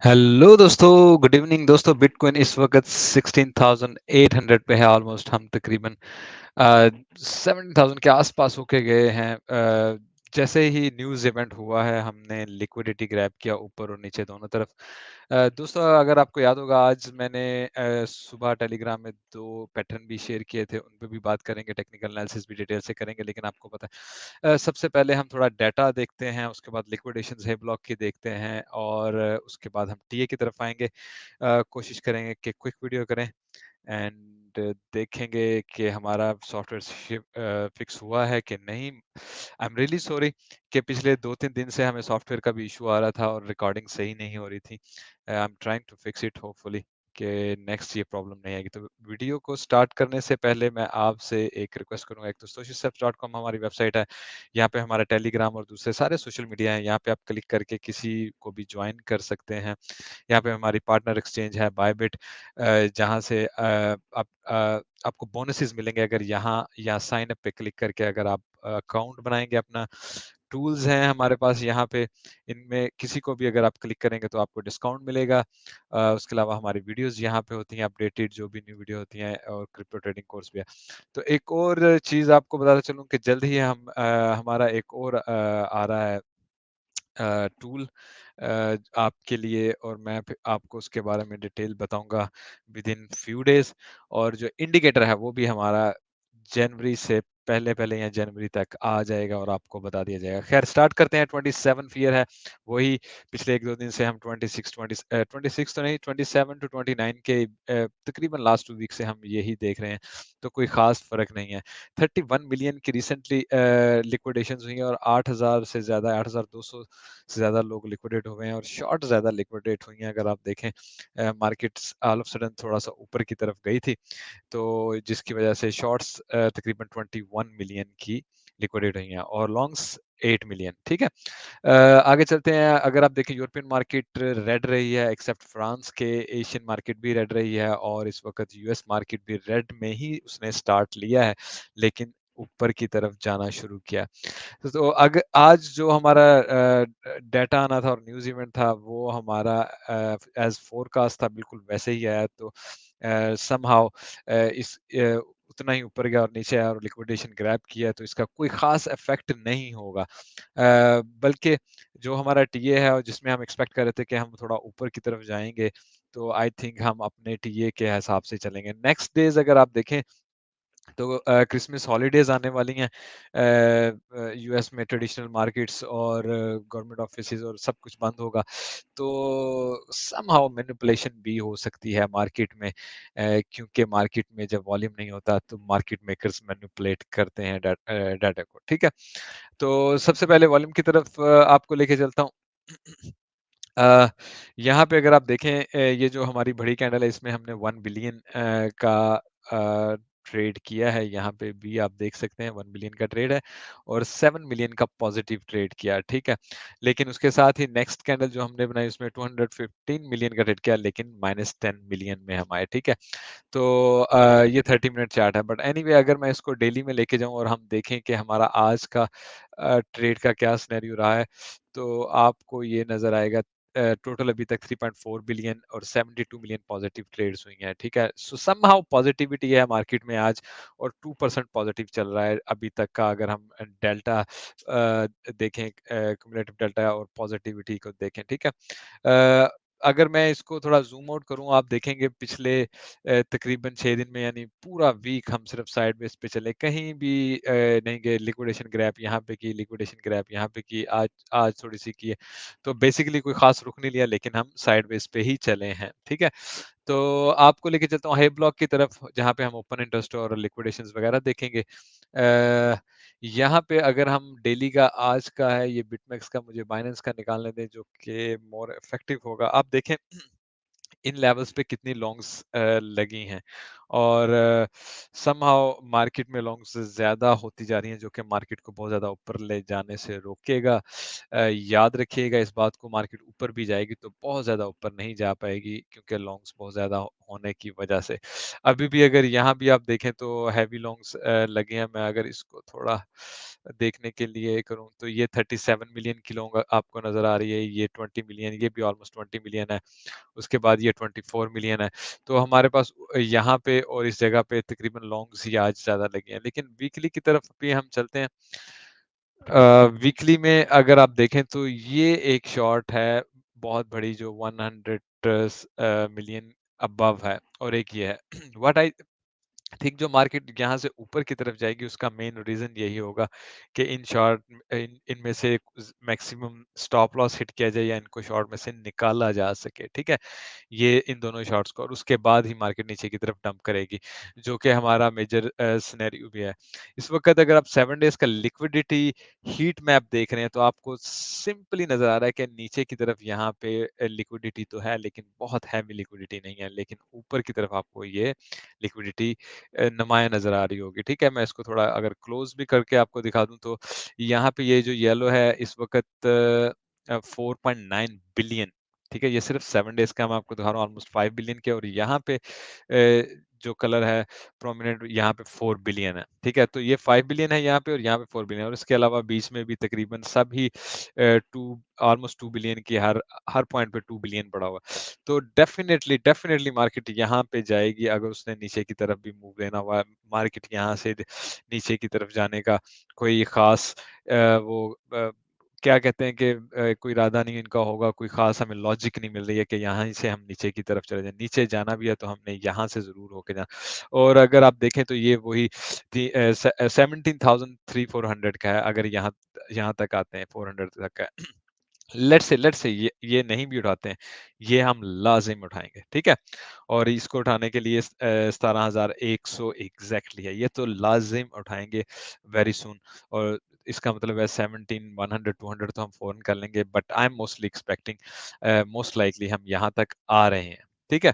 Hello दोस्तों, good evening दोस्तों। Bitcoin इस वक्त 16,800 पे है। ऑलमोस्ट हम तकरीबन 70,000 के आसपास होके गए हैं। जैसे ही न्यूज़ इवेंट हुआ है, हमने लिक्विडिटी ग्रैब किया ऊपर और नीचे दोनों तरफ। दोस्तों, अगर आपको याद होगा, आज मैंने सुबह टेलीग्राम में 2 पैटर्न भी शेयर किए थे। उन पे भी बात करेंगे, टेक्निकल एनालिसिस भी डिटेल से करेंगे। लेकिन आपको पता है, सबसे पहले हम थोड़ा डाटा देखते हैं, उसके बाद लिक्विडेशंस है ब्लॉक की देखते हैं, और उसके बाद हम टीए की तरफ आएँगे। कोशिश करेंगे कि क्विक वीडियो करें एंड देखेंगे कि हमारा सॉफ्टवेयर फिक्स हुआ है कि नहीं। आई एम रियली सॉरी कि पिछले 2-3 दिन से हमें सॉफ्टवेयर का भी इशू आ रहा था और रिकॉर्डिंग सही नहीं हो रही थी। I am trying to fix it hopefully कि नेक्स्ट ये प्रॉब्लम नहीं आएगी। तो वीडियो को स्टार्ट करने से पहले मैं आपसे एक रिक्वेस्ट करूँगा। एक तो socialsteps.com हमारी वेबसाइट है। यहाँ पे हमारा टेलीग्राम और दूसरे सारे सोशल मीडिया हैं। यहाँ पे आप क्लिक करके किसी को भी जॉइन कर सकते हैं। यहाँ पे हमारी पार्टनर एक्सचेंज है बायबिट, जहाँ से आपको बोनसेस मिलेंगे अगर यहाँ या साइन अप पे क्लिक करके अगर आप अकाउंट बनाएँगे अपना। टूल्स हैं हमारे पास यहाँ पे, इनमें किसी को भी अगर आप क्लिक करेंगे तो आपको डिस्काउंट मिलेगा। उसके अलावा हमारी वीडियोज़ यहाँ पे होती हैं अपडेटेड, जो भी न्यू वीडियो होती हैं, और क्रिप्टो ट्रेडिंग कोर्स भी है। तो एक और चीज़ आपको बताता चलूँ कि जल्द ही हमारा एक और आ रहा है टूल आपके लिए, और मैं फिर आपको उसके बारे में डिटेल बताऊँगा विद इन फ्यू डेज़। और जो इंडिकेटर है वो भी हमारा जनवरी से पहले-पहले या जनवरी तक आ जाएगा और आपको बता दिया जाएगा। ख़ैर स्टार्ट करते हैं। 27th ईयर है, वही पिछले 1-2 दिन से हम 26 तो नहीं, 27 टू 29 के तकरीबन लास्ट 2 वीक से हम यही देख रहे हैं, तो कोई ख़ास फ़र्क नहीं है। 31 मिलियन की रिसेंटली लिक्विडेशंस हुई हैं, और 8,000 से ज़्यादा, 8,200 से ज़्यादा लोग लिक्विडेट हो गए हैं, और शॉर्ट ज़्यादा लिक्विडेट हुई हैं। अगर आप देखें, मार्केट्स ऑल ऑफ सडन थोड़ा-सा ऊपर की तरफ गई थी, तो जिसकी वजह से शॉर्ट्स तकरीबन 21 मिलियन की लिक्विडेट हुई हैं, और लॉन्ग्स 8 मिलियन। ठीक है? आगे चलते हैं। अगर आप देखें, यूरोपियन मार्केट रेड रही है, एक्सेप्ट फ्रांस के। एशियन मार्केट भी रेड रही है, और इस वक़्त यूएस मार्केट भी रेड में ही उसने स्टार्ट लिया है, लेकिन ऊपर की तरफ जाना शुरू किया। तो अग आज जो हमारा डाटा आना था और न्यूज़ इवेंट था, वो हमारा एज़ फ़ोरकास्ट था, बिल्कुल वैसे ही आया। तो समहाउ उतना ही ऊपर गया और नीचे आया और लिक्विडेशन ग्रैब किया, तो इसका कोई ख़ास इफ़ेक्ट नहीं होगा। बल्कि जो हमारा टीए है और जिसमें हम एक्सपेक्ट कर रहे थे कि हम थोड़ा ऊपर की तरफ जाएँगे, तो आई थिंक हम अपने टीए के हिसाब से चलेंगे। नेक्स्ट डेज़ अगर आप देखें, तो क्रिसमस हॉलिडेज़ आने वाली हैं। यूएस में ट्रेडिशनल मार्केट्स और गवर्नमेंट ऑफिसेज़ और सब कुछ बंद होगा। तो समहाउ मैनिपुलेशन भी हो सकती है मार्केट में, क्योंकि मार्केट में जब वॉल्यूम नहीं होता तो मार्केट मेकर्स मैनिपुलेट करते हैं डाटा को। ठीक है? तो सबसे पहले वॉल्यूम की तरफ आपको लेके चलता हूँ। अ, यहाँ पे अगर आप देखें, ये जो हमारी बड़ी कैंडल है, इसमें हमने 1 बिलियन का ट्रेड किया है। यहाँ पे भी आप देख सकते हैं 1 बिलियन का ट्रेड है, और 7 मिलियन का पॉजिटिव ट्रेड किया। ठीक है? लेकिन उसके साथ ही नेक्स्ट कैंडल जो हमने बनाई, उसमें 215 मिलियन का ट्रेड किया, लेकिन -10 मिलियन में हम आए। ठीक है? तो ये 30 मिनट चार्ट है, बट एनीवे अगर मैं इसको डेली में लेके जाऊँ और हम देखें कि हमारा आज का ट्रेड का क्या सिनेरियो रहा है, तो आपको ये नज़र आएगा। टोटल अभी तक 3.4 बिलियन और 72 मिलियन पॉजिटिव ट्रेड्स हुई हैं। ठीक है? सो समहाउ पॉजिटिविटी है मार्केट में आज, और 2% पॉजिटिव चल रहा है अभी तक का। अगर हम डेल्टा देखें, क्युमुलेटिव डेल्टा और पॉजिटिविटी को देखें। ठीक है? अ, अगर मैं इसको थोड़ा ज़ूम आउट करूँ, आप देखेंगे पिछले तकरीबन 6 दिन में, यानी पूरा वीक हम सिर्फ साइडवेज़ पे चले, कहीं भी नहीं गए। लिक्विडेशन ग्रैब यहाँ पे की, लिक्विडेशन ग्रैब यहाँ पे की, आज आज थोड़ी-सी की है। तो बेसिकली कोई ख़ास रुख नहीं लिया, लेकिन हम साइडवेज़ पे ही चले हैं। ठीक है? तो आपको लेके चलता हूँ हाई ब्लॉक की तरफ, जहाँ पे हम ओपन इंटरेस्ट और लिक्विडेशंस वगैरह देखेंगे। यहाँ पे अगर हम डेली का आज का है, ये बिटमेक्स का, मुझे बाइनेंस का निकालने दें, जो कि मोर इफेक्टिव होगा। आप देखें इन लेवल्स पे कितनी लॉन्ग्स लगी हैं, और समहाउ मार्केट में लॉन्ग्स ज़्यादा होती जा रही हैं, जो कि मार्केट को बहुत ज़्यादा ऊपर ले जाने से रोकेगा। याद रखिएगा इस बात को, मार्केट ऊपर भी जाएगी तो बहुत ज़्यादा ऊपर नहीं जा पाएगी, क्योंकि लॉन्ग्स बहुत ज़्यादा होने की वजह से। अभी भी अगर यहाँ भी आप देखें तो हैवी लॉन्ग्स लगे हैं। मैं अगर इसको थोड़ा देखने के लिए करूँ तो ये 37 मिलियन की लॉन्ग आपको नज़र आ रही है, ये 20 मिलियन, ये भी ऑलमोस्ट 20 मिलियन है। उसके बाद ये 24 मिलियन है। तो हमारे पास यहाँ पे और इस जगह पे तकरीबन लॉन्ग्स ही आज ज़्यादा लगे हैं। लेकिन वीकली की तरफ भी हम चलते हैं। वीकली में अगर आप देखें तो ये एक शॉर्ट है बहुत बड़ी, जो 100 मिलियन अबव है, और एक ये है। व्हाट आई थिंक जो मार्केट यहाँ से ऊपर की तरफ जाएगी उसका मेन रीज़न यही होगा कि इन शॉर्ट इनमें से मैक्सिमम स्टॉप लॉस हिट किया जाए या इनको शॉर्ट में से निकाला जा सके, ठीक है? ये इन दोनों शॉट्स को, और उसके बाद ही मार्केट नीचे की तरफ डंप करेगी, जो कि हमारा मेजर सिनेरियो भी है। इस वक़्त अगर आप 7 डेज़ का लिक्विडिटी हीट मैप देख रहे हैं तो आपको सिंपली नज़र आ रहा है कि नीचे की तरफ यहाँ पे लिक्विडिटी तो है, लेकिन बहुत हैवी लिक्विडिटी नहीं है, लेकिन ऊपर की तरफ आपको ये लिक्विडिटी नुमायाँ नज़र आ रही होगी, ठीक है? मैं इसको थोड़ा अगर क्लोज़ भी करके आपको दिखा दूँ तो यहाँ पे ये जो येलो है इस वक़्त 4.9 बिलियन, ठीक है? ये सिर्फ़ 7 डेज़ का मैं आपको दिखा रहा हूँ, ऑलमोस्ट 5 बिलियन के, और यहाँ पे जो कलर है प्रोमिनेंट, यहाँ पे 4 बिलियन है, ठीक है? तो ये 5 बिलियन है यहाँ पे और यहाँ पे 4 बिलियन, और इसके अलावा बीच में भी तकरीबन सभी 2 ऑलमोस्ट 2 बिलियन की हर हर पॉइंट पे 2 बिलियन पड़ा हुआ है। तो डेफ़िनेटली मार्केट यहाँ पे जाएगी अगर उसने नीचे की तरफ भी मूव लेना हुआ है। मार्केट यहाँ से नीचे की तरफ जाने का कोई ख़ास क्या कहते हैं कि कोई इरादा नहीं इनका होगा, कोई ख़ास हमें लॉजिक नहीं मिल रही है कि यहाँ से हम नीचे की तरफ चले जाएँ। नीचे जाना भी है तो हमने यहाँ से ज़रूर होके जाना। और अगर आप देखें तो ये वही 17,300-400 का है, अगर यहाँ यहाँ तक आते हैं 400 तक का है। लेट्स से ये नहीं भी उठाते हैं, ये हम लाज़िम उठाएँगे, ठीक है? और इसको उठाने के लिए 17,100 एग्ज़ैक्टली है, ये तो लाज़िम उठाएँगे वेरी सून, और इसका मतलब है 17, 100, 200 तो हम फ़ौरन कर लेंगे, but I am mostly expecting most likely हम यहाँ तक आ रहे हैं, ठीक है?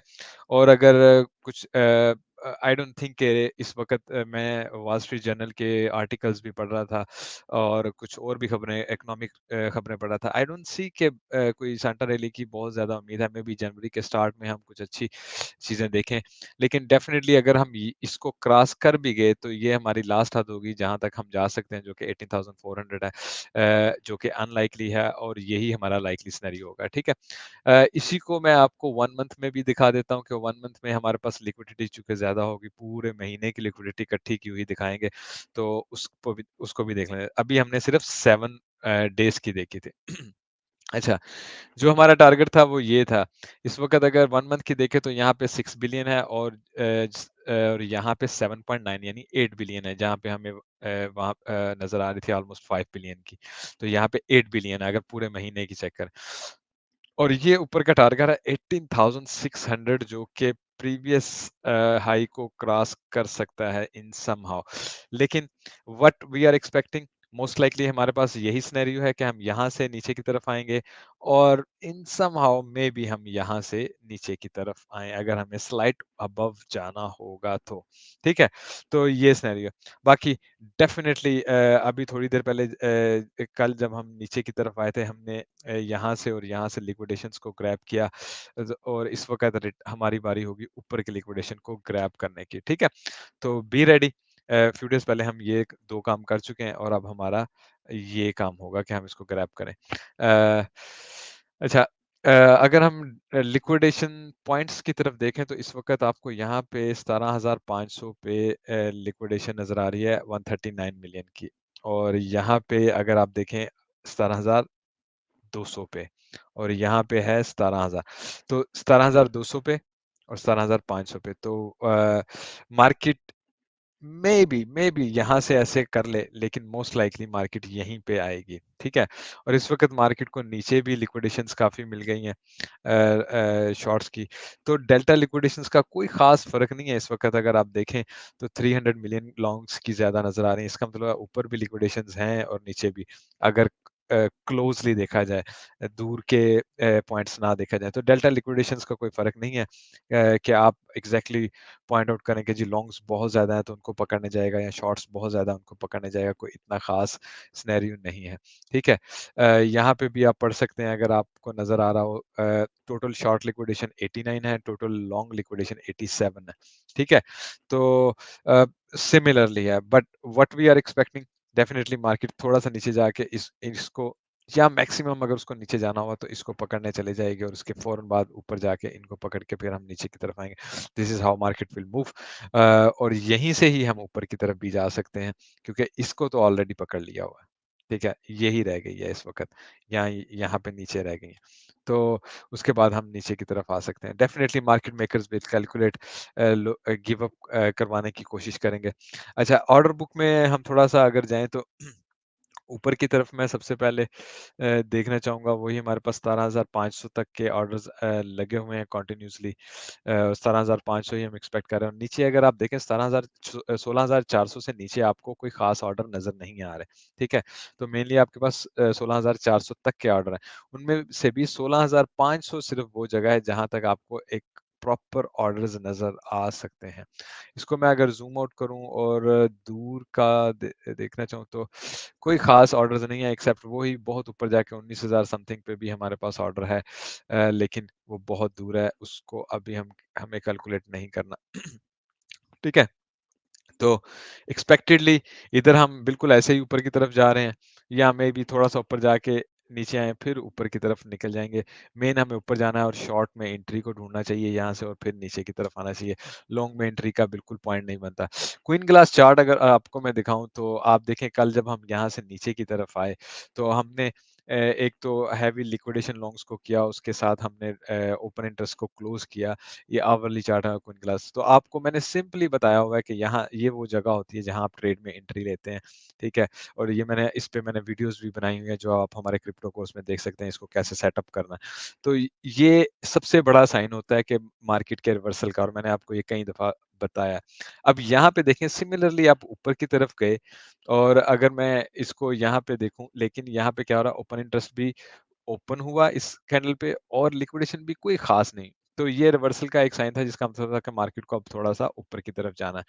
और अगर कुछ आई डोंट थिंक कि इस वक़्त मैं वॉल स्ट्रीट जर्नल के आर्टिकल्स भी पढ़ रहा था और कुछ और भी खबरें, इकोनॉमिक खबरें पढ़ रहा था। आई डोंट सी कि कोई सांता रैली की बहुत ज़्यादा उम्मीद है। मेबी जनवरी के स्टार्ट में हम कुछ अच्छी चीज़ें देखें। लेकिन डेफ़िनिटली अगर हम इसको क्रॉस कर भी गए तो ये हमारी लास्ट हद होगी जहाँ तक हम जा सकते हैं, जो कि 18,400 है, जो कि अनलाइकली है, और यही हमारा लाइकली सिनेरियो होगा, ठीक है? इसी को मैं आपको 1 मंथ में भी दिखा देता हूँ कि 1 मंथ में हमारे पास लिक्विडिटी चूँकि ज़्यादा होगी, पूरे महीने की लिक्विडिटी इकट्ठी की हुई दिखाएँगे, तो उसको भी देख लें। अभी हमने सिर्फ़ 7 डेज़ की देखी थी। अच्छा, जो हमारा टारगेट था वो ये था। इस वक़्त अगर 1 मंथ की देखें तो यहाँ पे 6 बिलियन है, और यहाँ पे 7.9 यानी 8 बिलियन है, जहाँ पे हमें वहाँ नज़र आ रही थी ऑलमोस्ट 5 बिलियन की। तो यहाँ पे 8 बिलियन है अगर पूरे महीने की चेक करें। और ये ऊपर का टारगेट है 18,600, जो कि प्रीवियस हाई को क्रॉस कर सकता है इन समहाउ। लेकिन what we are expecting, most likely हमारे पास यही सिनेरियो है कि हम यहाँ से नीचे की तरफ आएँगे, और इन समहाउ मे बी हम यहाँ से नीचे की तरफ आएँ, अगर हमें स्लाइट अबव जाना होगा तो, ठीक है? तो ये सिनेरियो। बाकी डेफ़िनेटली अभी थोड़ी देर पहले कल जब हम नीचे की तरफ आए थे, हमने यहाँ से और यहाँ से लिक्विडेशंस को ग्रैब किया, और इस वक़्त हमारी बारी होगी ऊपर की लिक्विडेशन को ग्रैब करने की, ठीक है? तो बी रेडी। फ्यू डेज़ पहले हम ये 2 काम कर चुके हैं, और अब हमारा ये काम होगा कि हम इसको ग्रैब करें। अ, अच्छा, अगर हम लिक्विडेशन पॉइंट्स की तरफ देखें तो इस वक़्त आपको यहाँ पे 17,500 पे लिक्विडेशन नज़र आ रही है 139 मिलियन की, और यहाँ पे अगर आप देखें 17,200 पे, और यहाँ पे है 17,000। तो 17,200 पे और 17,500 पे, तो मार्केट मेबी यहाँ से ऐसे कर ले, लेकिन मोस्ट लाइकली मार्केट यहीं पे आएगी, ठीक है? और इस वक़्त मार्केट को नीचे भी लिक्विडेशंस काफ़ी मिल गई हैं शॉर्ट्स की। तो डेल्टा लिक्विडेशंस का कोई ख़ास फ़र्क नहीं है इस वक़्त, अगर आप देखें तो 300 मिलियन लॉन्ग्स की ज़्यादा नज़र आ रही हैं। इसका मतलब है ऊपर भी लिक्विडेशंस हैं और नीचे भी। अगर क्लोज़ली देखा जाए, दूर के पॉइंट्स ना देखा जाए। तो डेल्टा लिक्विडेशंस का कोई फ़र्क नहीं है कि आप एग्ज़ैक्टली पॉइंट आउट करें कि जी लॉन्ग्स बहुत ज़्यादा हैं तो उनको पकड़ने जाएगा या शॉर्ट्स बहुत ज़्यादा उनको पकड़ने जाएगा, कोई इतना ख़ास सिनेरियो नहीं है, ठीक है? यहाँ पे भी आप पढ़ सकते हैं अगर आपको नज़र आ रहा हो टोटल शॉर्ट लिक्विडेशन 89 है, टोटल लॉन्ग लिक्विडेशन 87 है, ठीक है? तो अ, सिमिलरली है but what we are expecting definitely market थोड़ा-सा नीचे जाके इस इसको या मैक्सिमम अगर उसको नीचे जाना हुआ तो इसको पकड़ने चले जाएगी और उसके फ़ौरन बाद ऊपर जाके इनको पकड़ के फिर हम नीचे की तरफ आएँगे। This is how market will move और यहीं से ही हम ऊपर की तरफ भी जा सकते हैं क्योंकि इसको तो ऑलरेडी पकड़ लिया हुआ है। ठीक है? यही रह गई है इस वक़्त, यहाँ यहाँ पे नीचे रह गई है। तो उसके बाद हम नीचे की तरफ आ सकते हैं। Definitely market makers will calculate give up करवाने की कोशिश करेंगे। अच्छा ऑर्डर बुक में हम थोड़ा-सा अगर जाएँ तो ऊपर की तरफ मैं सबसे पहले देखना चाहूँगा वही हमारे पास 17,500 तक के ऑर्डर्स लगे हुए हैं कंटिन्यूअसली 17,500 ही हम एक्सपेक्ट कर रहे हैं। नीचे अगर आप देखें 16,400 से नीचे आपको कोई ख़ास ऑर्डर नज़र नहीं आ रहे, ठीक है? तो मेनली आपके पास 16,400 तक के ऑर्डर हैं। उनमें से भी 16,500 सिर्फ़ वो जगह है जहाँ तक आपको एक प्रॉपर ऑर्डर्स नज़र आ सकते हैं। इसको मैं अगर ज़ूम आउट करूँ और दूर का देखना चाहूँ तो कोई ख़ास ऑर्डर्स नहीं है एक्सेप्ट वो ही बहुत ऊपर जाके 19,000 समथिंग पे भी हमारे पास ऑर्डर है। लेकिन वो बहुत दूर है, उसको अभी हम हमें कैलकुलेट नहीं करना। ठीक है? तो एक्सपेक्टेडली इधर हम बिल्कुल ऐसे ही ऊपर की तरफ जा रहे हैं या मे बी थोड़ा-सा ऊपर जाके नीचे आएँ, फिर ऊपर की तरफ निकल जाएँगे। मेन हमें ऊपर जाना है और शॉर्ट में एंट्री को ढूँढना चाहिए यहाँ से और फिर नीचे की तरफ आना चाहिए। लॉन्ग में एंट्री का बिल्कुल पॉइंट नहीं बनता। क्वीन ग्लास चार्ट अगर आपको मैं दिखाऊँ तो आप देखें कल जब हम यहाँ से नीचे की तरफ आए, तो हमने एक तो हेवी लिक्विडेशन लॉन्ग्स को किया, उसके साथ हमने ओपन इंटरेस्ट को क्लोज़ किया। ये आवरली चार्ट है क्वीन ग्लास। तो आपको मैंने सिंपली बताया हुआ है कि यहाँ ये वो जगह होती है जहाँ आप ट्रेड में एंट्री लेते हैं, ठीक है? और ये मैंने इस पे मैंने वीडियोज़ भी बनाई हुई हैं जो आप हमारे क्रिप्टो कोर्स में देख सकते हैं इसको कैसे सेटअप करना है। तो ये सबसे बड़ा साइन होता है कि मार्केट के रिवर्सल का और मैंने आपको ये कई दफ़ा बताया। अब यहाँ पे देखें सिमिलरली आप ऊपर की तरफ गए और अगर मैं इसको यहाँ पे देखूँ लेकिन यहाँ पे क्या हो रहा है ओपन इंटरेस्ट भी ओपन हुआ इस कैंडल पे और लिक्विडेशन भी कोई खास नहीं। तो ये रिवर्सल का एक साइन था जिसका मतलब था कि मार्केट को अब थोड़ा-सा ऊपर की तरफ जाना है।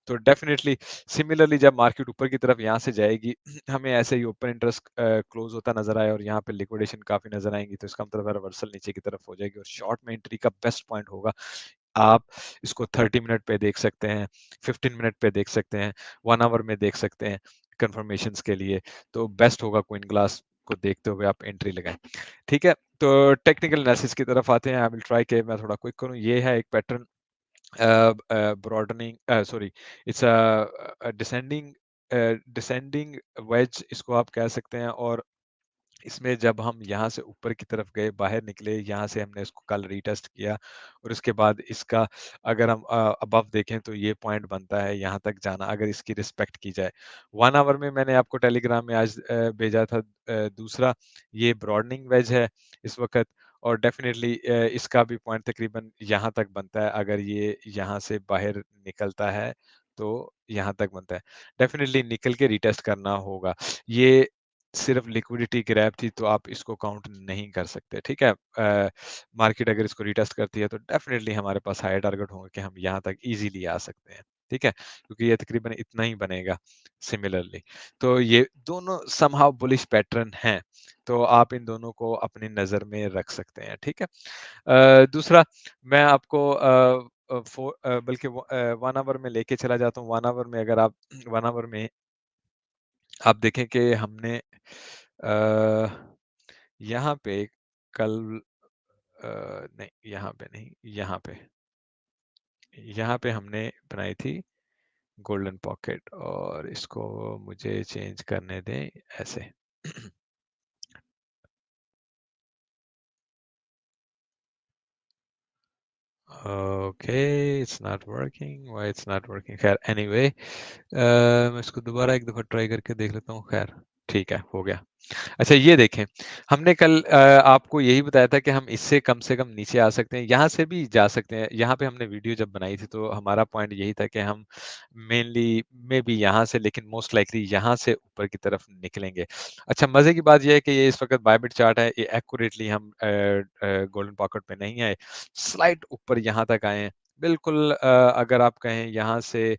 तो डेफिनिटली सिमिलरली जब मार्केट ऊपर की तरफ यहाँ से जाएगी, हमें ऐसे ही ओपन इंटरेस्ट क्लोज़ होता नज़र आया और यहाँ पे लिक्विडेशन काफ़ी नज़र आएँगी, तो इसका मतलब है रिवर्सल नीचे की तरफ हो जाएगी और शॉर्ट में एंट्री का बेस्ट पॉइंट होगा आप इसको 30 मिनट पे देख सकते हैं, 15 मिनट पे देख सकते हैं, 1 आवर में देख सकते हैं कन्फर्मेशंस के लिए। तो बेस्ट होगा क्वीन ग्लास को देखते हुए आप एंट्री लगाएँ। ठीक है? तो टेक्निकल एनालिसिस की तरफ आते हैं। आई विल ट्राई कि मैं थोड़ा क्विक करूँ। ये है एक pattern broadening sorry it's descending descending wedge इसको आप कह सकते हैं और इसमें जब हम यहाँ से ऊपर की तरफ गए, बाहर निकले, यहाँ से हमने इसको कल रीटेस्ट किया और उसके बाद इसका अगर हम अबव देखें तो ये पॉइंट बनता है यहाँ तक जाना अगर इसकी रिस्पेक्ट की जाए। 1 आवर में मैंने आपको टेलीग्राम में आज भेजा था दूसरा ये ब्रॉडनिंग वेज है इस वक़्त और डेफ़िनिटली इसका भी पॉइंट तकरीबन यहाँ तक बनता है अगर ये यहाँ से बाहर निकलता है, तो यहाँ तक बनता है। डेफ़िनिटली निकल के रीटेस्ट करना होगा। ये सिर्फ लिक्विडिटी ग्रैब थी तो आप इसको काउंट नहीं कर सकते, ठीक है? मार्केट अगर इसको रिटेस्ट करती है तो डेफिनिटली हमारे पास हायर टारगेट होंगे कि हम यहाँ तक ईज़िली आ सकते हैं, ठीक है? क्योंकि ये तकरीबन इतना ही बनेगा सिमिलरली। तो ये दोनों समहाउ बुलिश पैटर्न हैं, तो आप इन दोनों को अपनी नज़र में रख सकते हैं, ठीक है? दूसरा मैं आपको बल्कि 1 आवर में लेके चला जाता हूँ, 1 आवर में अगर आप 1 आवर में आप देखें कि हमने यहाँ पे कल नहीं यहाँ पे नहीं यहाँ पे हमने बनाई थी गोल्डन पॉकेट और इसको मुझे चेंज करने दें ऐसे okay it's not working why it's not working खैर एनीवे मैं इसको दोबारा एक दफ़ा ट्राई करके देख लेता हूँ खैर ठीक है, हो गया। अच्छा ये देखें, हमने कल आपको यही बताया था कि हम इससे कम से कम नीचे आ सकते हैं, यहाँ से भी जा सकते हैं। यहाँ पे हमने वीडियो जब बनाई थी तो हमारा पॉइंट यही था कि हम मेनली मेबी यहाँ से लेकिन मोस्ट लाइकली यहाँ से ऊपर की तरफ निकलेंगे। अच्छा मज़े की बात ये है कि ये इस वक़्त बायबिट चार्ट है, ये एक्यूरेटली हम गोल्डन पॉकेट पे नहीं आए, स्लाइड ऊपर यहाँ तक आए हैं। बिल्कुल अगर आप कहें यहाँ से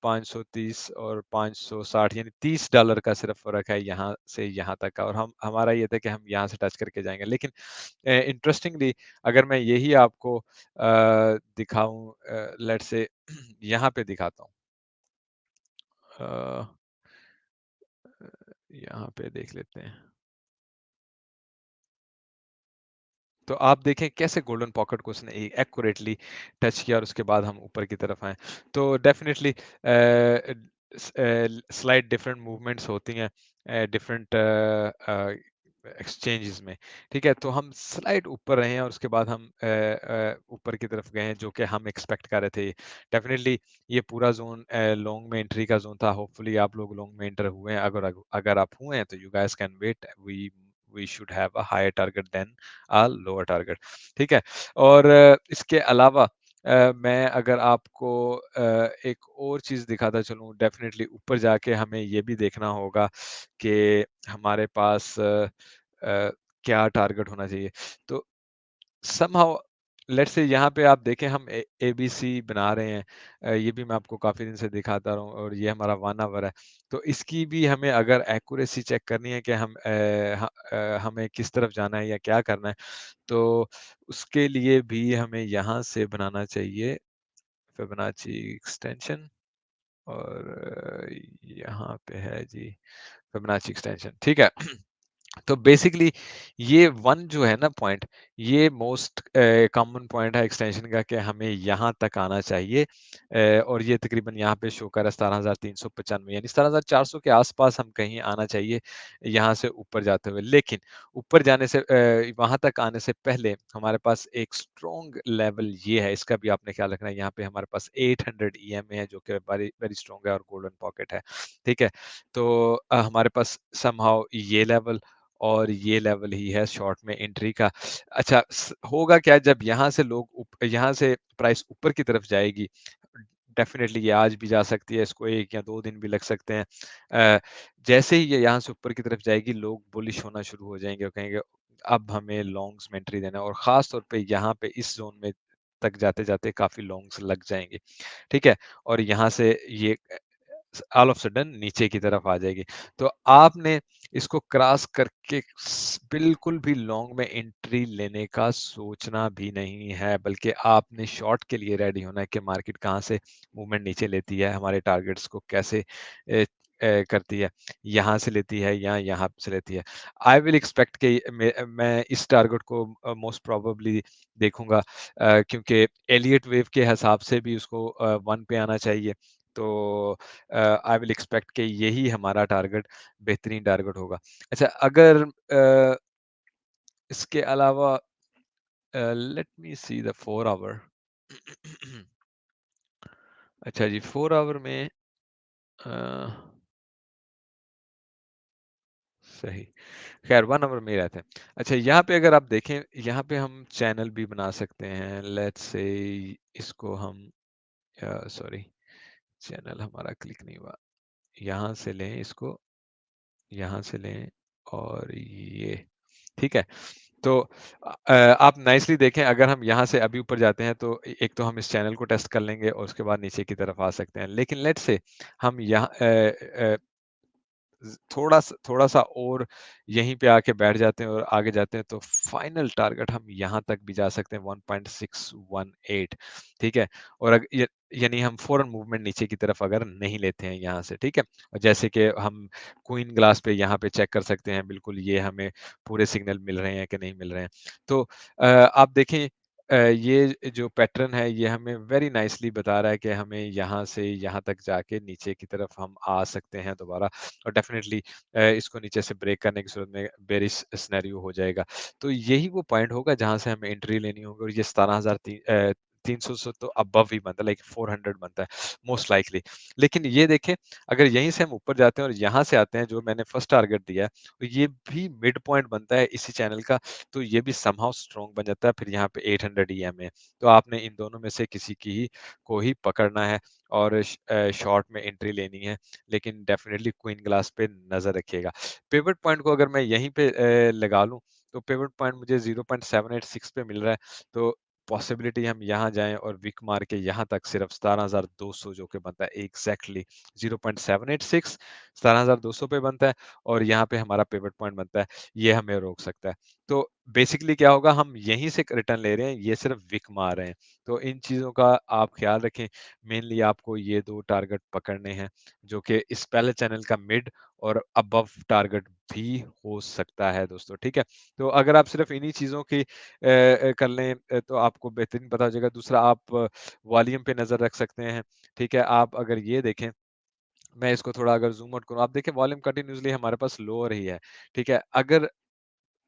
530 और 560 यानी $30 का सिर्फ फ़र्क है यहाँ से यहाँ तक का और हम हमारा ये था कि हम यहाँ से टच करके जाएँगे। लेकिन इंटरेस्टिंगली अगर मैं यही आपको दिखाऊँ लेट्स से यहाँ पे दिखाता हूँ। अ, यहाँ पे देख लेते हैं। तो आप देखें कैसे गोल्डन पॉकेट को उसने एक्यूरेटली टच किया और उसके बाद हम ऊपर की तरफ आए। तो डेफिनिटली स्लाइट डिफरेंट मूवमेंट्स होती हैं डिफरेंट एक्सचेंजेस में, ठीक है? तो हम स्लाइड ऊपर रहे हैं और उसके बाद हम ऊपर की तरफ गए हैं जो कि हम एक्सपेक्ट कर रहे थे। डेफिनिटली ये पूरा ज़ोन लॉन्ग में एंट्री का ज़ोन था। होपफुली आप लोग लॉन्ग में एंटर हुए हैं। अगर अगर आप हुए हैं तो you guys can wait. We should have a higher target then lower target, ठीक है? और इसके अलावा मैं अगर आपको एक और चीज़ दिखाता चलूँ डेफ़िनेटली ऊपर जाके हमें ये भी देखना होगा कि हमारे पास क्या टारगेट होना चाहिए। तो समहाउ लेट्स से यहाँ पे आप देखें हम एबीसी बना रहे हैं ये भी मैं आपको काफ़ी दिन से दिखाता रहा हूँ और ये हमारा 1 आवर है। तो इसकी भी हमें अगर एक्यूरेसी चेक करनी है कि हमें किस तरफ जाना है या क्या करना है, तो उसके लिए भी हमें यहाँ से बनाना चाहिए फिबोनाची एक्सटेंशन और यहाँ पे है जी फिबोनाची एक्सटेंशन, ठीक है? तो बेसिकली ये 1 जो है ना पॉइंट, ये मोस्ट कॉमन पॉइंट है एक्सटेंशन का कि हमें यहाँ तक आना चाहिए और ये तकरीबन यहाँ पे शो कर रहा है 17,395 यानी 17,400 के आस-पास हम कहीं आना चाहिए, यहाँ से ऊपर जाते हुए। लेकिन ऊपर जाने से वहाँ तक आने से पहले हमारे पास एक स्ट्रॉन्ग लेवल ये है, इसका भी आपने ख्याल रखना है। यहाँ पे हमारे पास 800 ईएमए है जो कि वेरी वेरी स्ट्रॉन्ग है और गोल्डन पॉकेट है, ठीक है? तो हमारे पास समहाउ ये लेवल और ये लेवल ही है शॉर्ट में एंट्री का। अच्छा होगा क्या जब यहाँ से प्राइस ऊपर की तरफ जाएगी, डेफ़िनेटली ये आज भी जा सकती है, इसको 1 या 2 दिन भी लग सकते हैं। अ, जैसे ही ये यहाँ से ऊपर की तरफ जाएगी, लोग बुलिश होना शुरू हो जाएँगे और कहेंगे अब हमें लॉन्ग्स में एंट्री देना है और ख़ास तौर पे यहाँ पे इस ज़ोन में तक जाते-जाते काफ़ी लॉन्ग्स लग जाएँगे, ठीक है? और यहाँ से ये ऑल ऑफ सडन नीचे की तरफ आ जाएगी। तो आपने इसको क्रॉस करके बिल्कुल भी लॉन्ग में एंट्री लेने का सोचना भी नहीं है, बल्कि आपने शॉर्ट के लिए रेडी होना है कि मार्केट कहाँ से मूवमेंट नीचे लेती है, हमारे टारगेट्स को कैसे करती है, यहाँ से लेती है या यहाँ से लेती है। आई विल एक्सपेक्ट कि मैं इस टारगेट को मोस्ट प्रोबेबली देखूँगा क्योंकि एलियट वेव के हिसाब से भी उसको 1 पे आना चाहिए। तो आई विल एक्सपेक्ट कि यही हमारा टारगेट बेहतरीन टारगेट होगा। अच्छा अगर इसके अलावा let me see the 4 hour अच्छा जी 4 आवर में अ, सही खैर 1 आवर में ही रहते हैं। अच्छा यहाँ पे अगर आप देखें यहाँ पे हम चैनल भी बना सकते हैं लेट्स से इसको हम सॉरी चैनल हमारा क्लिक नहीं हुआ यहाँ से लें इसको यहाँ से लें और ये ठीक है तो आप नाइसली देखें अगर हम यहाँ से अभी ऊपर जाते हैं तो एक तो हम इस चैनल को टेस्ट कर लेंगे और उसके बाद नीचे की तरफ आ सकते हैं लेकिन लेट्स से हम यहाँ थोड़ा-सा और यहीं पे आके बैठ जाते हैं और आगे जाते हैं तो फाइनल टारगेट हम यहाँ तक भी जा सकते हैं 1.618 ठीक है? और अग य यानी हम फ़ौरन मूवमेंट नीचे की तरफ अगर नहीं लेते हैं यहाँ से, ठीक है? और जैसे कि हम क्वीन ग्लास पे यहाँ पे चेक कर सकते हैं बिल्कुल ये हमें पूरे सिग्नल मिल रहे हैं कि नहीं मिल रहे हैं। तो आप देखें ये जो पैटर्न है ये हमें वेरी नाइसली बता रहा है कि हमें यहाँ से यहाँ तक जाके नीचे की तरफ हम आ सकते हैं दोबारा और डेफिनेटली इसको नीचे से ब्रेक करने की सूरत में बेरिश सिनेरियो हो जाएगा। तो यही वो पॉइंट होगा जहाँ से हमें एंट्री लेनी होगी और ये 300 से तो अबव ही बनता है, लाइक 400 बनता है मोस्ट लाइकली। लेकिन ये देखें, अगर यहीं से हम ऊपर जाते हैं और यहाँ से आते हैं जो मैंने फर्स्ट टारगेट दिया है, तो ये भी मिड पॉइंट बनता है इसी चैनल का, तो ये भी समहाउ स्ट्रॉन्ग बन जाता है। फिर यहाँ पे 800 ईएमए, तो आपने इन दोनों में से किसी की ही को ही पकड़ना है और शॉर्ट में एंट्री लेनी है, लेकिन डेफिनिटली क्वीन ग्लास पे नज़र रखिएगा। पिवट पॉइंट को अगर मैं यहीं पे लगा लूँ, तो पिवट पॉइंट मुझे 0.786 पे मिल रहा है, तो पॉसिबिलिटी हम यहाँ जाएँ और विक मार के यहाँ तक सिर्फ 17,200 जो कि बनता है एग्ज़ैक्टली 0.786, 17,200 पे बनता है और यहाँ पे हमारा पिवट पॉइंट बनता है, ये हमें रोक सकता है। तो बेसिकली क्या होगा, हम यहीं से रिटर्न ले रहे हैं, ये सिर्फ विक मार रहे हैं। तो इन चीज़ों का आप ख़्याल रखें। मेनली आपको ये 2 टारगेट पकड़ने हैं, जो कि इस पहले चैनल का मिड और अबव टारगेट भी हो सकता है दोस्तों, ठीक है? तो अगर आप सिर्फ़ इन्हीं चीज़ों की कर लें तो आपको बेहतरीन पता हो जाएगा। दूसरा, आप वॉल्यूम पे नज़र रख सकते हैं, ठीक है? आप अगर ये देखें, मैं इसको थोड़ा अगर ज़ूम आउट करूँ, आप देखिए वॉल्यूम कंटीन्यूअसली हमारे पास लोअर ही है, ठीक है? अगर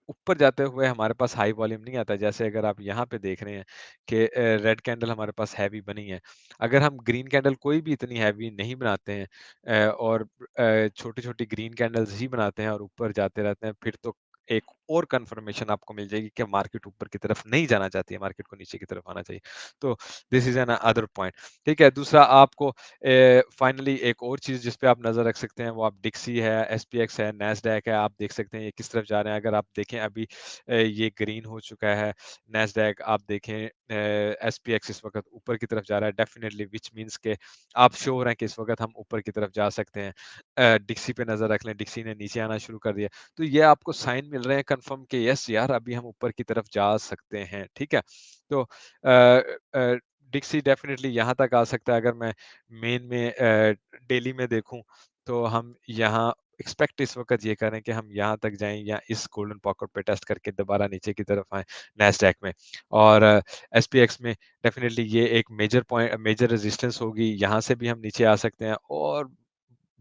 ऊपर जाते हुए हमारे पास हाई वॉल्यूम नहीं आता, जैसे अगर आप यहाँ पे देख रहे हैं कि रेड कैंडल हमारे पास हैवी बनी है। अगर हम ग्रीन कैंडल कोई भी इतनी हैवी नहीं बनाते हैं और छोटी-छोटी ग्रीन कैंडल्स ही बनाते हैं और ऊपर जाते रहते हैं, फिर तो एक और कन्फर्मेशन आपको मिल जाएगी कि मार्केट ऊपर की तरफ नहीं जाना चाहती है, मार्केट को नीचे की तरफ आना चाहिए। तो this is an other point, ठीक है? दूसरा, आपको फाइनली एक और चीज़ जिस पे आप नज़र रख सकते हैं, वो आप डिक्सी है, एसपीएक्स है, नैस्डैक है, आप देख सकते हैं ये किस तरफ जा रहे हैं। अगर आप देखें अभी ये ग्रीन हो चुका है, नैस्डैक आप देखें एसपीएक्स इस वक़्त ऊपर की तरफ जा रहा है डेफिनिटली, व्हिच मीन्स के आप श्योर हैं कि इस वक़्त हम ऊपर की तरफ जा सकते हैं। डिक्सी पे नज़र रख लें, डिक्सी ने नीचे आना शुरू कर दिया। तो ये आपको साइन मिल रहे हैं कन्फर्म कि यस यार, अभी हम ऊपर की तरफ जा सकते हैं, ठीक है? तो डिक्सी डेफिनिटली यहाँ तक आ सकता है। अगर मैं मेन में डेली में देखूँ, तो हम यहाँ एक्सपेक्ट इस वक़्त ये करें कि हम यहाँ तक जाएँ या इस गोल्डन पॉकेट पे टेस्ट करके दोबारा नीचे की तरफ आएँ नैस्डैक में। और एसपीएक्स में डेफिनिटली ये एक मेजर रेजिस्टेंस होगी, यहाँ से भी हम नीचे आ सकते हैं और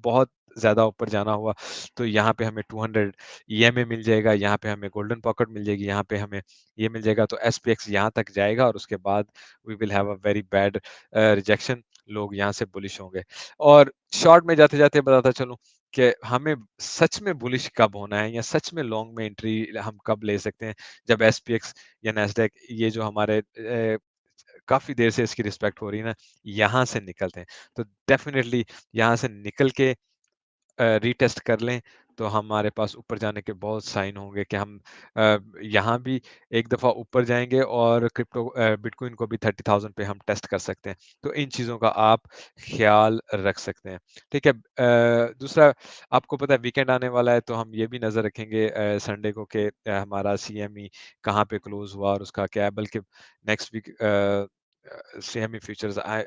बहुत ज़्यादा ऊपर जाना हुआ, तो यहाँ पे हमें 200 ईएमए मिल जाएगा, यहाँ पे हमें गोल्डन पॉकेट मिल जाएगी, यहाँ पे हमें ये मिल जाएगा, तो एसपीएक्स यहाँ तक जाएगा और उसके बाद we will have a very bad rejection, लोग यहाँ से बुलिश होंगे। और शॉर्ट में जाते-जाते बताता चलूँ कि हमें सच में बुलिश कब होना है या सच में लॉन्ग में एंट्री हम कब ले सकते हैं, जब एसपीएक्स या नैस्डैक ये जो हमारे काफ़ी देर से इसकी रिस्पेक्ट हो रही है ना, यहाँ से निकलते हैं। तो डेफ़िनिटली यहाँ से निकल के रीटेस्ट कर लें, तो हमारे पास ऊपर जाने के बहुत साइन होंगे कि हम यहाँ भी एक दफ़ा ऊपर जाएँगे और बिटकॉइन को भी 30,000 पे हम टेस्ट कर सकते हैं। तो इन चीज़ों का आप ख़्याल रख सकते हैं, ठीक है? दूसरा, आपको पता है वीकेंड आने वाला है, तो हम ये भी नज़र रखेंगे संडे को कि हमारा सीएमई कहाँ पे क्लोज़ हुआ और उसका क्या है, बल्कि next week CME futures I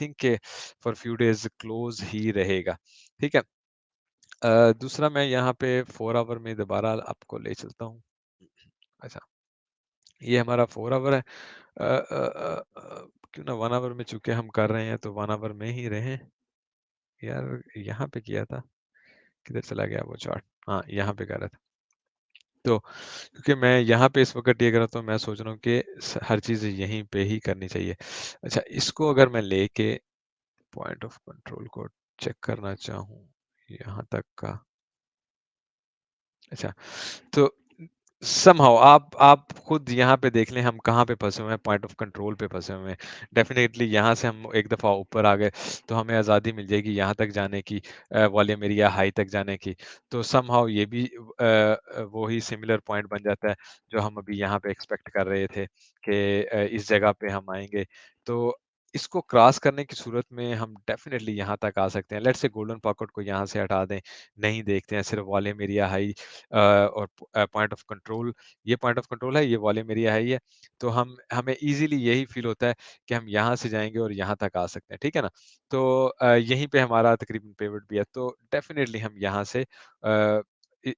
think के फॉर फ्यू डेज़ क्लोज़ ही रहेगा, ठीक है? दूसरा, मैं यहाँ पे 4 आवर में दोबारा आपको ले चलता हूँ। अच्छा, ये हमारा 4 आवर है। क्यों ना 1 आवर में, चूँकि हम कर रहे हैं तो 1 आवर में ही रहें। यार, यहाँ पे किया था, किधर चला गया वो चार्ट? हाँ, यहाँ पे कर रहा था। तो क्योंकि मैं यहाँ पे इस वक़्त ये कर रहा था, तो मैं सोच रहा हूँ कि हर चीज़ यहीं पे ही करनी चाहिए। अच्छा, इसको अगर मैं लेके पॉइंट ऑफ कंट्रोल को चेक करना चाहूँ, यहाँ तक का। अच्छा, तो समहाउ आप खुद यहाँ पे देख लें हम कहाँ पे फँसे हुए हैं, पॉइंट ऑफ कंट्रोल पे फँसे हुए हैं। डेफ़िनेटली यहाँ से हम एक दफ़ा ऊपर आ गए, तो हमें आज़ादी मिल जाएगी यहाँ तक जाने की, वॉल्यूम एरिया हाई तक जाने की। तो समहाउ ये भी वो ही सिमिलर पॉइंट बन जाता है, जो हम अभी यहाँ पे एक्सपेक्ट कर रहे थे कि इस जगह पे हम आएँगे। तो इसको क्रॉस करने की सूरत में हम डेफ़िनेटली यहाँ तक आ सकते हैं। लेट्स से गोल्डन पॉकेट को यहाँ से हटा दें, नहीं देखते हैं, सिर्फ़ वॉल्यूम एरिया हाई और पॉइंट ऑफ कंट्रोल, ये पॉइंट ऑफ कंट्रोल है, ये वॉल्यूम एरिया है ये, तो हमें ईज़िली यही फ़ील होता है कि हम यहाँ से जाएँगे और यहाँ तक आ सकते हैं, ठीक है ना? तो यहीं पे हमारा तकरीबन पिवट भी है, तो डेफ़िनिटली हम यहाँ से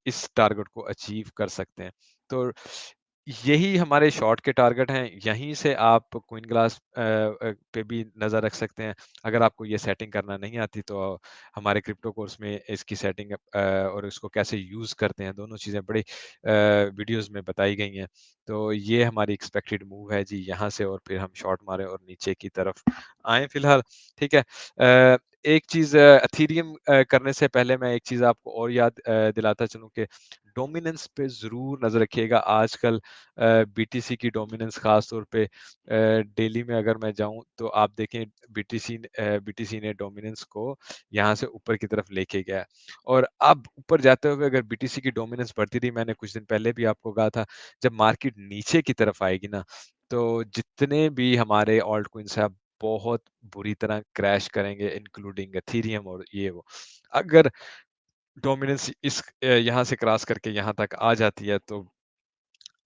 इस टारगेट को अचीव कर सकते हैं। तो यही हमारे शॉर्ट के टारगेट हैं, यहीं से आप क्वीन ग्लास पे भी नज़र रख सकते हैं। अगर आपको ये सेटिंग करना नहीं आती तो हमारे क्रिप्टो कोर्स में इसकी सेटिंग और इसको कैसे यूज़ करते हैं, दोनों चीज़ें बड़ी वीडियोज़ में बताई गई हैं। तो ये हमारी एक्सपेक्टेड मूव है जी, यहाँ से और फिर हम शॉर्ट मारें और नीचे की तरफ आएँ फिलहाल, ठीक है। एक चीज़ एथेरियम करने से पहले मैं एक चीज़ आपको और याद दिलाता चलूँ कि डोमिनेंस पे ज़रूर नज़र रखिएगा। आजकल बीटीसी की डोमिनेंस ख़ास तौर पे डेली में अगर मैं जाऊँ तो आप देखें बीटीसी ने डोमिनेंस को यहाँ से ऊपर की तरफ लेके गया है। और अब ऊपर जाते हुए अगर बीटीसी की डोमिनेंस बढ़ती रही, मैंने कुछ दिन पहले भी आपको कहा था, जब मार्केट नीचे की तरफ आएगी ना, तो जितने भी हमारे ऑल्ट कॉइन्स हैं, अब बहुत बुरी तरह क्रैश करेंगे इंक्लूडिंग एथेरियम और ये वो। अगर डोमिनेंस यहाँ से क्रॉस करके यहाँ तक आ जाती है तो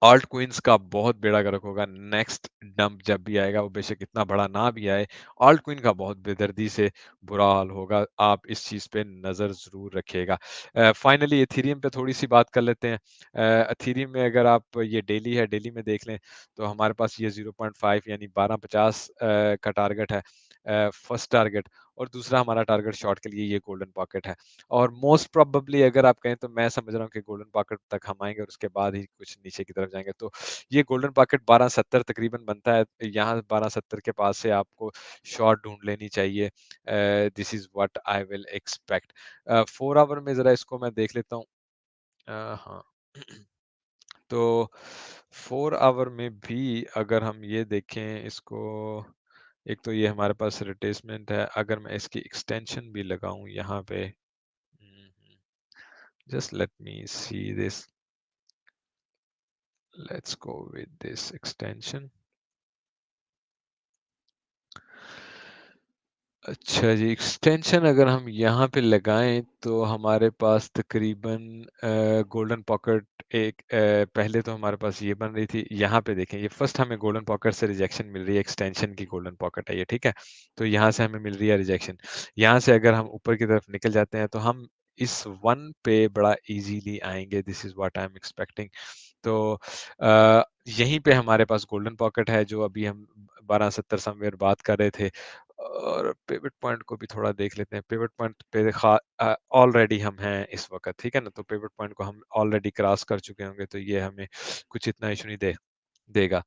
ऑल्ट क्वींस का बहुत बेड़ा गर्क होगा। नेक्स्ट डंप जब भी आएगा, वो बेशक इतना बड़ा ना भी आए, ऑल्ट क्वीन का बहुत बेदर्दी से बुरा हाल होगा। आप इस चीज़ पे नज़र ज़रूर रखिएगा। फाइनली एथेरियम पे थोड़ी-सी बात कर लेते हैं। एथेरियम में अगर आप ये डेली है, डेली में देख लें, तो हमारे पास ये 0.5 यानी 1250 का टारगेट है। फर्स्ट टारगेट और दूसरा हमारा टारगेट शॉर्ट के लिए ये गोल्डन पॉकेट है। और मोस्ट प्रोबेबली अगर आप कहें तो मैं समझ रहा हूँ कि गोल्डन पॉकेट तक हम आएँगे और उसके बाद ही कुछ नीचे की तरफ जाएँगे। तो ये गोल्डन पॉकेट 1270 तकरीबन बनता है। यहाँ 1270 के पास से आपको शॉर्ट ढूँढ लेनी चाहिए। This is what I will expect. 4 hour में ज़रा इसको मैं देख लेता हूँ। हाँ। तो 4 आवर में भी अगर हम ये देखें इसको, एक तो ये हमारे पास रिट्रेसमेंट है। अगर मैं इसकी एक्सटेंशन भी लगाऊँ यहाँ पे, just let me see this. Let's go with this extension. अच्छा जी, एक्सटेंशन अगर हम यहाँ पे लगाएं तो हमारे पास तकरीबन गोल्डन पॉकेट एक पहले तो हमारे पास ये बन रही थी। यहाँ पे देखें, ये फर्स्ट हमें गोल्डन पॉकेट से रिजेक्शन मिल रही है। एक्सटेंशन की गोल्डन पॉकेट है ये, ठीक है। तो यहाँ से हमें मिल रही है रिजेक्शन। यहाँ से अगर हम ऊपर की तरफ निकल जाते हैं तो हम इस वन पे बड़ा इजीली आएंगे। This is what I am expecting. तो यहीं पे हमारे पास गोल्डन पॉकेट है जो अभी हम 1270 समवेयर बात कर रहे थे। और पिवट पॉइंट को भी थोड़ा देख लेते हैं। पिवट पॉइंट पे ऑलरेडी हम हैं इस वक्त, ठीक है ना। तो पिवट पॉइंट को हम ऑलरेडी क्रॉस कर चुके होंगे, तो ये हमें कुछ इतना इशू नहीं देगा।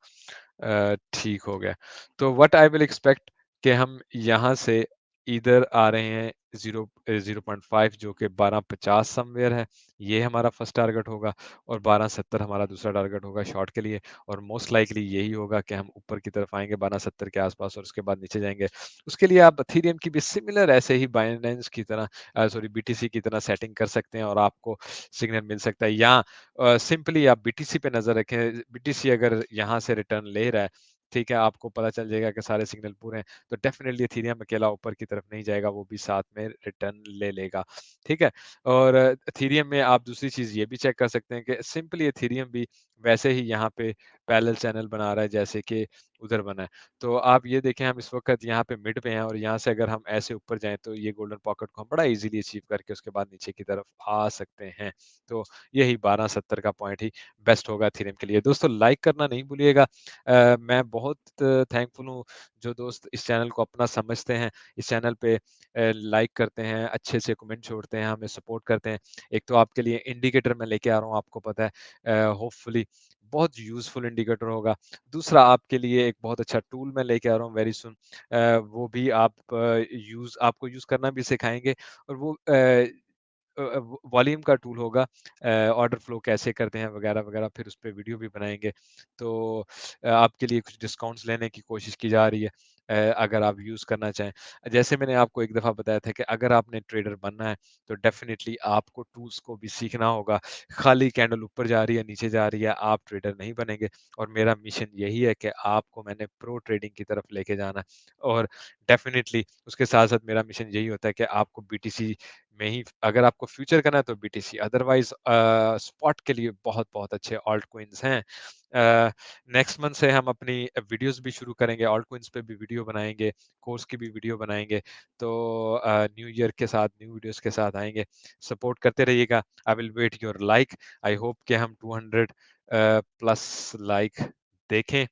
ठीक हो गया। तो व्हाट आई विल एक्सपेक्ट कि हम यहाँ से इधर आ रहे हैं 0.5 जो कि 1250 समवेयर है। ये हमारा फर्स्ट टारगेट होगा और 1270 हमारा दूसरा टारगेट होगा शॉर्ट के लिए। और मोस्ट लाइकली यही होगा कि हम ऊपर की तरफ आएँगे 1270 के आस-पास और उसके बाद नीचे जाएँगे। उसके लिए आप इथेरियम की भी सिमिलर ऐसे ही बाइनेंस की तरह सॉरी बीटीसी की तरह सेटिंग कर सकते हैं और आपको सिग्नल मिल सकता है। या सिंपली आप बीटीसी पे नज़र रखें। बीटीसी अगर यहाँ से रिटर्न ले रहा है, ठीक है, आपको पता चल जाएगा कि सारे सिग्नल पूरे हैं, तो डेफिनिटली एथेरियम अकेला ऊपर की तरफ नहीं जाएगा, वो भी साथ में रिटर्न ले लेगा, ठीक है। और एथेरियम में आप दूसरी चीज़ ये भी चेक कर सकते हैं कि सिंपली एथेरियम भी वैसे ही यहाँ पे पैरेलल चैनल बना रहा है जैसे कि उधर बना है। तो आप ये देखें, हम इस वक़्त यहाँ पे मिड पे हैं और यहाँ से अगर हम ऐसे ऊपर जाएँ तो ये गोल्डन पॉकेट को हम बड़ा ईज़िली अचीव करके उसके बाद नीचे की तरफ आ सकते हैं। तो यही 1270 का पॉइंट ही बेस्ट होगा एथेरियम के लिए। दोस्तों लाइक करना नहीं भूलिएगा। मैं बहुत थैंकफुल हूँ जो दोस्त इस चैनल को अपना समझते हैं, इस चैनल पे लाइक करते हैं, अच्छे से कमेंट छोड़ते हैं, हमें सपोर्ट करते हैं। एक तो आपके लिए इंडिकेटर मैं लेके आ रहा हूँ, आपको पता है, होपफुली बहुत यूज़फुल इंडिकेटर होगा। दूसरा आपके लिए एक बहुत अच्छा टूल मैं लेके आ रहा हूँ वेरी सून। वो भी आप आपको यूज़ करना भी सिखाएँगे और वो वॉल्यूम का टूल होगा। ऑर्डर फ्लो कैसे करते हैं वगैरह-वगैरह, फिर उस पे वीडियो भी बनाएँगे। तो आपके लिए कुछ डिस्काउंट्स लेने की कोशिश की जा रही है, अगर आप यूज़ करना चाहें। जैसे मैंने आपको एक दफ़ा बताया था कि अगर आपने ट्रेडर बनना है, तो डेफ़िनिटली आपको टूल्स को भी सीखना होगा। खाली कैंडल ऊपर जा रही है, नीचे जा रही है, आप ट्रेडर नहीं बनेंगे। और मेरा मिशन यही है कि आपको मैंने प्रो ट्रेडिंग की तरफ लेके जाना है। और डेफ़िनिटली उसके साथ-साथ मेरा मिशन यही होता है कि आपको बीटीसी में ही, अगर आपको फ्यूचर करना है तो बीटीसी, अदरवाइज़ स्पॉट के लिए बहुत-बहुत अच्छे ऑल्ट कॉइन्स हैं। नेक्स्ट मंथ से हम अपनी वीडियोज़ भी शुरू करेंगे, ऑल्ट कॉइन्स पे भी वीडियो बनाएँगे, कोर्स की भी वीडियो बनाएँगे। तो न्यू ईयर के साथ न्यू वीडियोज़ के साथ आएँगे। सपोर्ट करते रहिएगा। I will wait your like. I hope कि हम 200 प्लस लाइक देखें,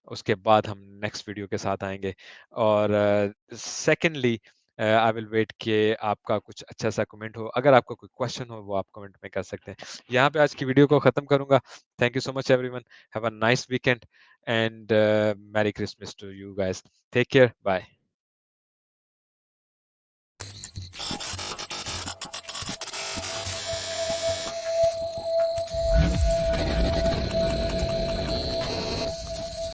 उसके बाद हम नेक्स्ट वीडियो के साथ आएँगे। और सेकंडली आई विल वेट कि आपका कुछ अच्छा सा कमेंट हो। अगर आपका कोई क्वेश्चन हो वो आप कमेंट में कर सकते हैं। यहाँ पे आज की वीडियो को ख़त्म करूँगा। Thank you so much everyone. Have a nice weekend and merry Christmas to you guys. Take care, bye.